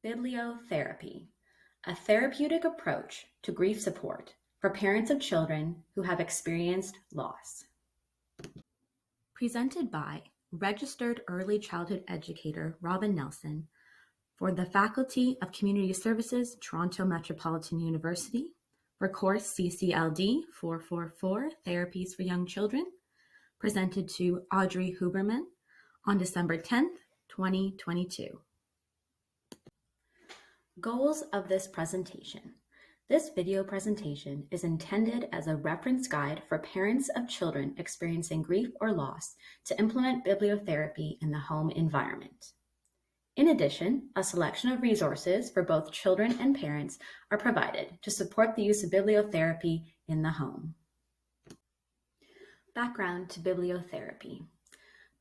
Bibliotherapy, a therapeutic approach to grief support for parents of children who have experienced loss. Presented by Registered Early Childhood Educator Robyn Nelson for the Faculty of Community Services, Toronto Metropolitan University, for course CCLD 444, Therapies for Young Children, presented to Audrey Huberman on December 10th, 2022. Goals of this presentation. This video presentation is intended as a reference guide for parents of children experiencing grief or loss to implement bibliotherapy in the home environment. In addition, a selection of resources for both children and parents are provided to support the use of bibliotherapy in the home. Background to bibliotherapy.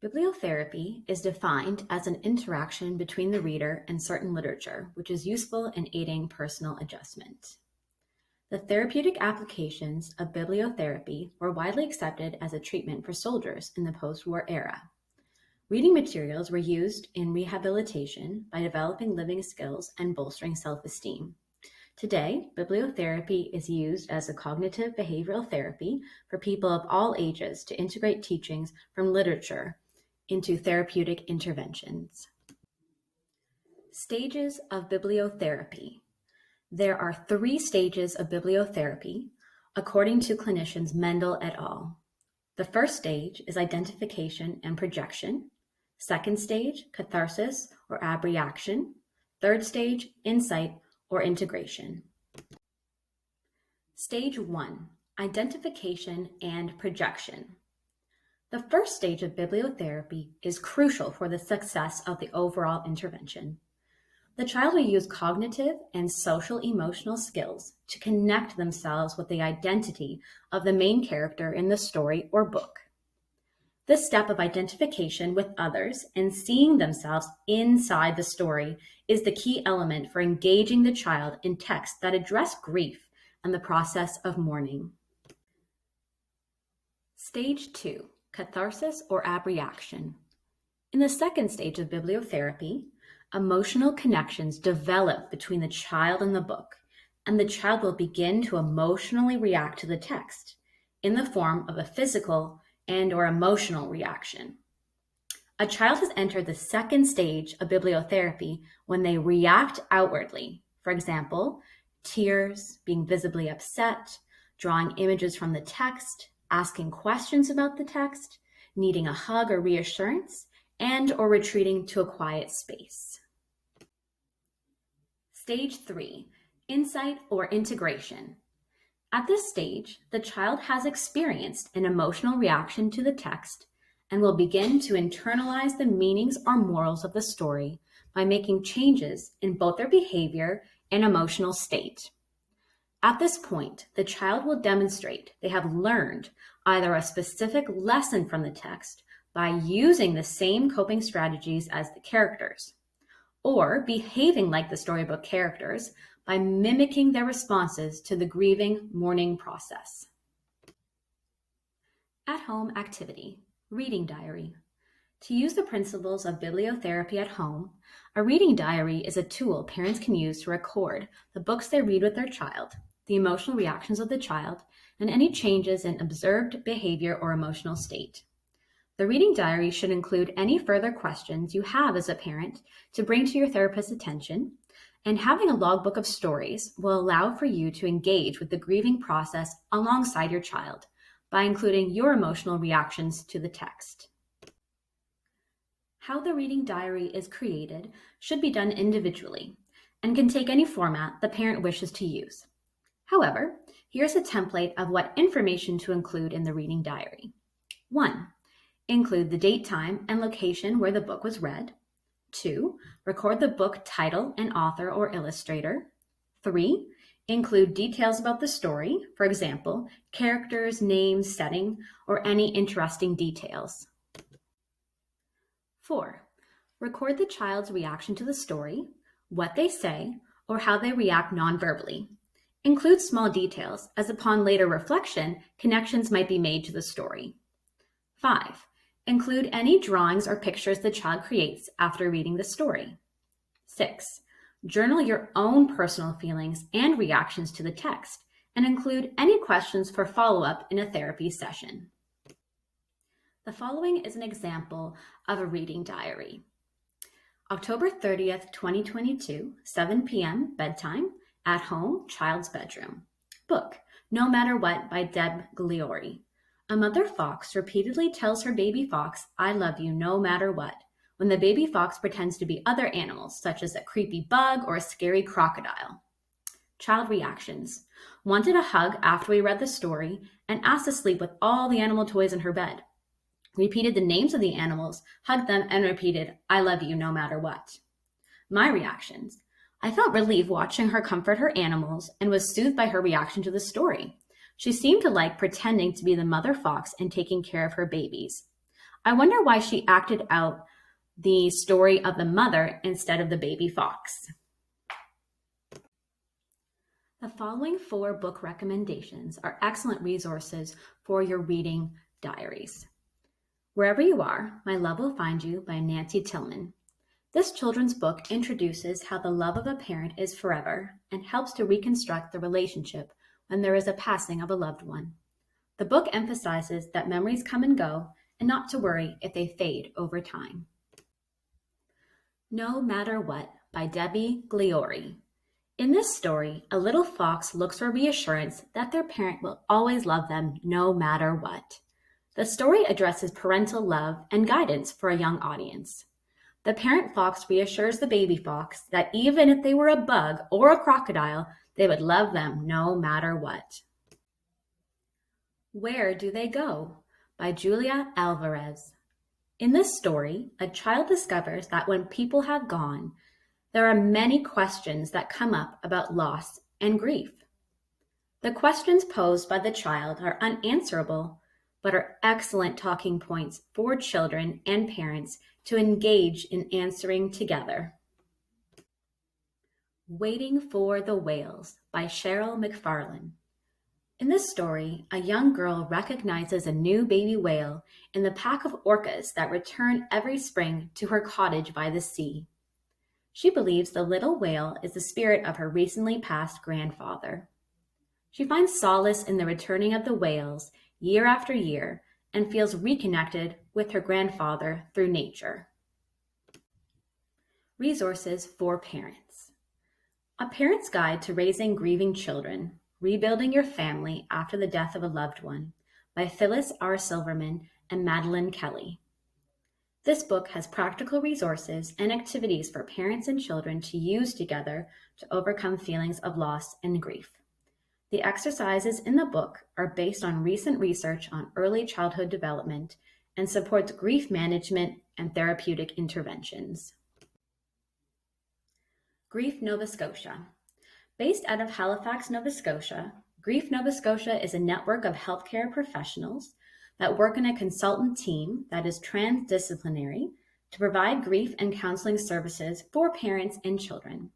Bibliotherapy is defined as an interaction between the reader and certain literature, which is useful in aiding personal adjustment. The therapeutic applications of bibliotherapy were widely accepted as a treatment for soldiers in the post-war era. Reading materials were used in rehabilitation by developing living skills and bolstering self-esteem. Today, bibliotherapy is used as a cognitive behavioral therapy for people of all ages to integrate teachings from literature into therapeutic interventions. Stages of bibliotherapy. There are 3 stages of bibliotherapy, according to clinicians Mendel et al. The first stage is identification and projection. Second stage, catharsis or abreaction. Third stage, insight or integration. Stage 1, identification and projection. The first stage of bibliotherapy is crucial for the success of the overall intervention. The child will use cognitive and social emotional skills to connect themselves with the identity of the main character in the story or book. This step of identification with others and seeing themselves inside the story is the key element for engaging the child in texts that address grief and the process of mourning. Stage 2, catharsis or abreaction. In the second stage of bibliotherapy, emotional connections develop between the child and the book, and the child will begin to emotionally react to the text in the form of a physical and/or emotional reaction. A child has entered the second stage of bibliotherapy when they react outwardly. For example, tears, being visibly upset, drawing images from the text, asking questions about the text, needing a hug or reassurance, and/or retreating to a quiet space. Stage 3, insight or integration. At this stage, the child has experienced an emotional reaction to the text and will begin to internalize the meanings or morals of the story by making changes in both their behavior and emotional state. At this point, the child will demonstrate they have learned either a specific lesson from the text by using the same coping strategies as the characters, or behaving like the storybook characters by mimicking their responses to the grieving mourning process. At-home activity, reading diary. To use the principles of bibliotherapy at home, a reading diary is a tool parents can use to record the books they read with their child, the emotional reactions of the child, and any changes in observed behavior or emotional state. The reading diary should include any further questions you have as a parent to bring to your therapist's attention, and having a logbook of stories will allow for you to engage with the grieving process alongside your child by including your emotional reactions to the text. How the reading diary is created should be done individually and can take any format the parent wishes to use. However, here's a template of what information to include in the reading diary. 1. Include the date, time, and location where the book was read. 2. Record the book title and author or illustrator. 3. Include details about the story, for example, characters, names, setting, or any interesting details. 4. Record the child's reaction to the story, what they say, or how they react non-verbally. Include small details, as upon later reflection, connections might be made to the story. 5. Include any drawings or pictures the child creates after reading the story. 6. Journal your own personal feelings and reactions to the text, and include any questions for follow-up in a therapy session. The following is an example of a reading diary. October 30th, 2022, 7 p.m. bedtime, at home, child's bedroom. Book, No Matter What by Deb Gliori. A mother fox repeatedly tells her baby fox, I love you no matter what, when the baby fox pretends to be other animals, such as a creepy bug or a scary crocodile. Child reactions. Wanted a hug after we read the story and asked to sleep with all the animal toys in her bed. Repeated the names of the animals, hugged them, and repeated, I love you no matter what. My reactions. I felt relief watching her comfort her animals and was soothed by her reaction to the story. She seemed to like pretending to be the mother fox and taking care of her babies. I wonder why she acted out the story of the mother instead of the baby fox. The following 4 book recommendations are excellent resources for your reading diaries. Wherever You Are, My Love Will Find You by Nancy Tillman. This children's book introduces how the love of a parent is forever and helps to reconstruct the relationship when there is a passing of a loved one. The book emphasizes that memories come and go and not to worry if they fade over time. No Matter What by Debbie Gliori. In this story, a little fox looks for reassurance that their parent will always love them no matter what. The story addresses parental love and guidance for a young audience. The parent fox reassures the baby fox that even if they were a bug or a crocodile, they would love them no matter what. Where Do They Go? By Julia Alvarez. In this story, a child discovers that when people have gone, there are many questions that come up about loss and grief. The questions posed by the child are unanswerable, but are excellent talking points for children and parents to engage in answering together. Waiting for the Whales by Cheryl McFarlane. In this story, a young girl recognizes a new baby whale in the pack of orcas that return every spring to her cottage by the sea. She believes the little whale is the spirit of her recently passed grandfather. She finds solace in the returning of the whales year after year and feels reconnected with her grandfather through nature. Resources for parents. A Parent's Guide to Raising Grieving Children, Rebuilding Your Family After the Death of a Loved One by Phyllis R. Silverman and Madeline Kelly. This book has practical resources and activities for parents and children to use together to overcome feelings of loss and grief. The exercises in the book are based on recent research on early childhood development and supports grief management and therapeutic interventions. Grief Nova Scotia. Based out of Halifax, Nova Scotia, Grief Nova Scotia is a network of healthcare professionals that work in a consultant team that is transdisciplinary to provide grief and counseling services for parents and children.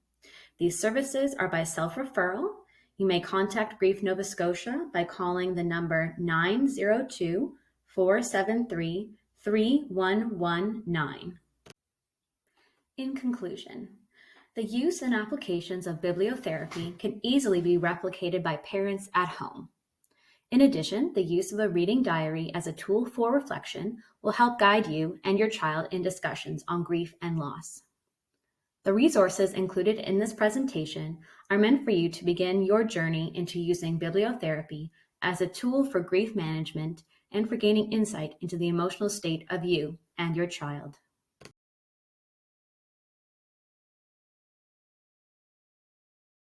These services are by self-referral. You may contact Grief Nova Scotia by calling the number 902-473-3119. In conclusion, the use and applications of bibliotherapy can easily be replicated by parents at home. In addition, the use of a reading diary as a tool for reflection will help guide you and your child in discussions on grief and loss. The resources included in this presentation are meant for you to begin your journey into using bibliotherapy as a tool for grief management and for gaining insight into the emotional state of you and your child.